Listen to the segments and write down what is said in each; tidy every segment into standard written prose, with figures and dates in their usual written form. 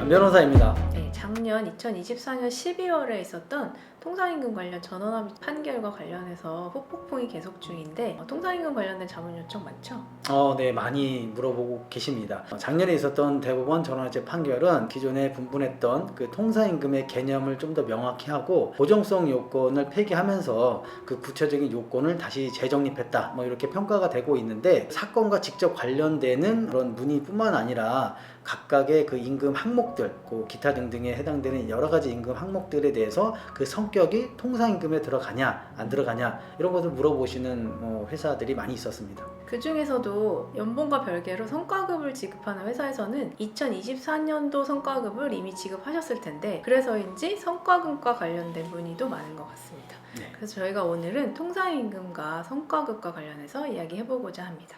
변호사입니다. 네, 작년 2024년 12월에 있었던 통상임금 관련 전원합의 판결과 관련해서 후폭풍이 계속 중인데 통상임금 관련된 자문 요청 많죠? 네, 많이 물어보고 계십니다. 작년에 있었던 대법원 전원합의 판결은 기존에 분분했던 그 통상임금의 개념을 좀 더 명확히 하고 고정성 요건을 폐기하면서 그 구체적인 요건을 다시 재정립했다. 이렇게 평가가 되고 있는데 사건과 직접 관련되는 그런 문의뿐만 아니라 각각의 그 임금 항목들, 기타 등등에 해당되는 여러 가지 임금 항목들에 대해서 그 성격이 통상임금에 들어가냐 안 들어가냐 이런 것을 물어보시는 회사들이 많이 있었습니다. 그 중에서도 연봉과 별개로 성과급을 지급하는 회사에서는 2024년도 성과급을 이미 지급하셨을 텐데 그래서인지 성과급과 관련된 문의도 많은 것 같습니다. 네. 그래서 저희가 오늘은 통상임금과 성과급과 관련해서 이야기해보고자 합니다.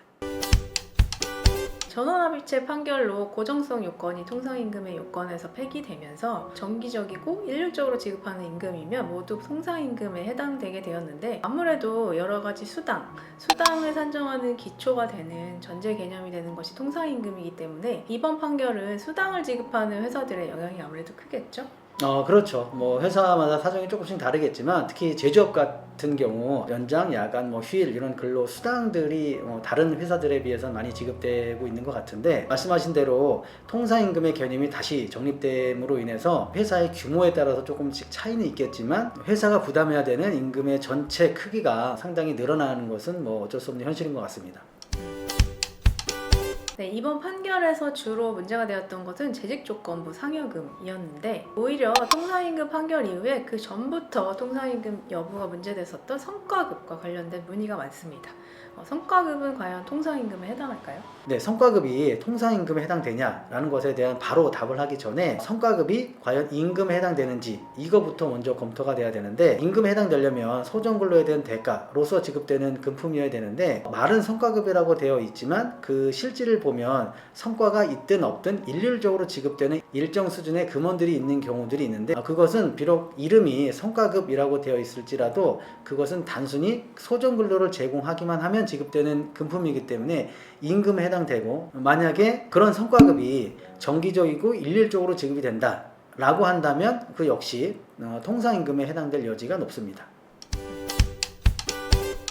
전원합의체 판결로 고정성 요건이 통상임금의 요건에서 폐기되면서 정기적이고 일률적으로 지급하는 임금이면 모두 통상임금에 해당되게 되었는데 아무래도 여러 가지 수당을 산정하는 기초가 되는 전제 개념이 되는 것이 통상임금이기 때문에 이번 판결은 수당을 지급하는 회사들의 영향이 아무래도 크겠죠? 그렇죠. 회사마다 사정이 조금씩 다르겠지만 특히 제조업 같은 경우 연장, 야간, 휴일 이런 근로 수당들이 다른 회사들에 비해서 많이 지급되고 있는 것 같은데 말씀하신 대로 통상임금의 개념이 다시 정립됨으로 인해서 회사의 규모에 따라서 조금씩 차이는 있겠지만 회사가 부담해야 되는 임금의 전체 크기가 상당히 늘어나는 것은 어쩔 수 없는 현실인 것 같습니다. 네, 이번 판결에서 주로 문제가 되었던 것은 재직조건부 상여금이었는데 오히려 통상임금 판결 이후에 그 전부터 통상임금 여부가 문제됐었던 성과급과 관련된 문의가 많습니다. 성과급은 과연 통상임금에 해당할까요? 네, 성과급이 통상임금에 해당되냐라는 것에 대한 바로 답을 하기 전에 성과급이 과연 임금에 해당되는지 이거부터 먼저 검토가 돼야 되는데 임금에 해당되려면 소정근로에 대한 대가로서 지급되는 금품이어야 되는데 말은 성과급이라고 되어 있지만 그 실질을 보면 성과가 있든 없든 일률적으로 지급되는 일정 수준의 금원들이 있는 경우들이 있는데 그것은 비록 이름이 성과급이라고 되어 있을지라도 그것은 단순히 소정근로를 제공하기만 하면 지급되는 금품이기 때문에 임금에 해당되고 만약에 그런 성과급이 정기적이고 일률적으로 지급이 된다 라고 한다면 그 역시 통상임금에 해당될 여지가 높습니다.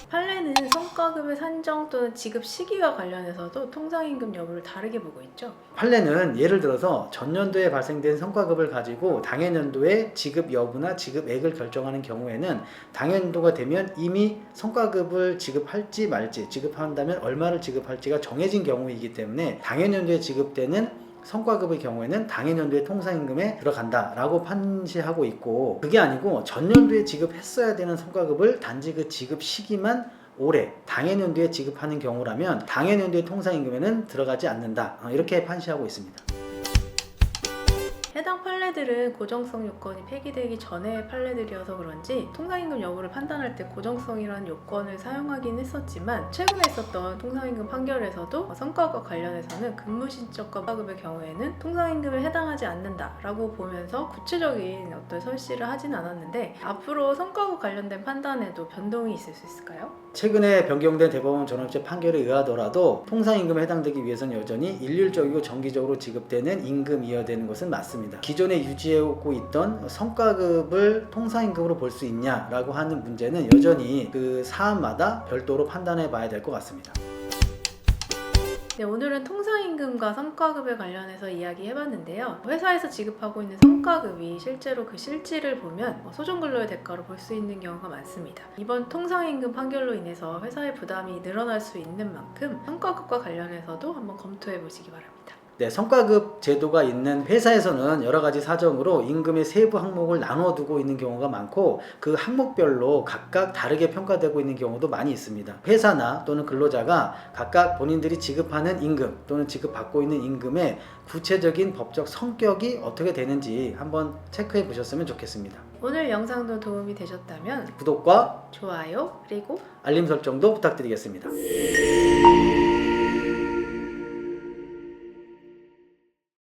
판례는 성과급의 산정 또는 지급 시기와 관련해서도 통상임금 여부를 다르게 보고 있죠. 판례는 예를 들어서 전년도에 발생된 성과급을 가지고 당해년도에 지급 여부나 지급액을 결정하는 경우에는 당해년도가 되면 이미 성과급을 지급할지 말지 지급한다면 얼마를 지급할지가 정해진 경우이기 때문에 당해년도에 지급되는 성과급의 경우에는 당해년도의 통상임금에 들어간다라고 판시하고 있고 그게 아니고 전년도에 지급했어야 되는 성과급을 단지 그 지급 시기만 올해 당해년도에 지급하는 경우라면 당해년도의 통상임금에는 들어가지 않는다 이렇게 판시하고 있습니다. 해당 판례들은 고정성 요건이 폐기되기 전의 판례들이어서 그런지 통상임금 여부를 판단할 때 고정성이라는 요건을 사용하긴 했었지만 최근에 있었던 통상임금 판결에서도 성과급과 관련해서는 근무신적과 성과급의 경우에는 통상임금에 해당하지 않는다라고 보면서 구체적인 어떤 설시를 하진 않았는데 앞으로 성과급 관련된 판단에도 변동이 있을 수 있을까요? 최근에 변경된 대법원 전원합의체 판결에 의하더라도 통상임금에 해당되기 위해서는 여전히 일률적이고 정기적으로 지급되는 임금이어야 되는 것은 맞습니다. 기존에 유지해오고 있던 성과급을 통상임금으로 볼 수 있냐라고 하는 문제는 여전히 그 사안마다 별도로 판단해 봐야 될 것 같습니다. 네, 오늘은 통상임금과 성과급에 관련해서 이야기해봤는데요. 회사에서 지급하고 있는 성과급이 실제로 그 실질을 보면 소정근로의 대가로 볼 수 있는 경우가 많습니다. 이번 통상임금 판결로 인해서 회사의 부담이 늘어날 수 있는 만큼 성과급과 관련해서도 한번 검토해 보시기 바랍니다. 네, 성과급 제도가 있는 회사에서는 여러 가지 사정으로 임금의 세부 항목을 나눠두고 있는 경우가 많고 그 항목별로 각각 다르게 평가되고 있는 경우도 많이 있습니다. 회사나 또는 근로자가 각각 본인들이 지급하는 임금 또는 지급받고 있는 임금의 구체적인 법적 성격이 어떻게 되는지 한번 체크해 보셨으면 좋겠습니다. 오늘 영상도 도움이 되셨다면 구독과 좋아요 그리고 알림 설정도 부탁드리겠습니다.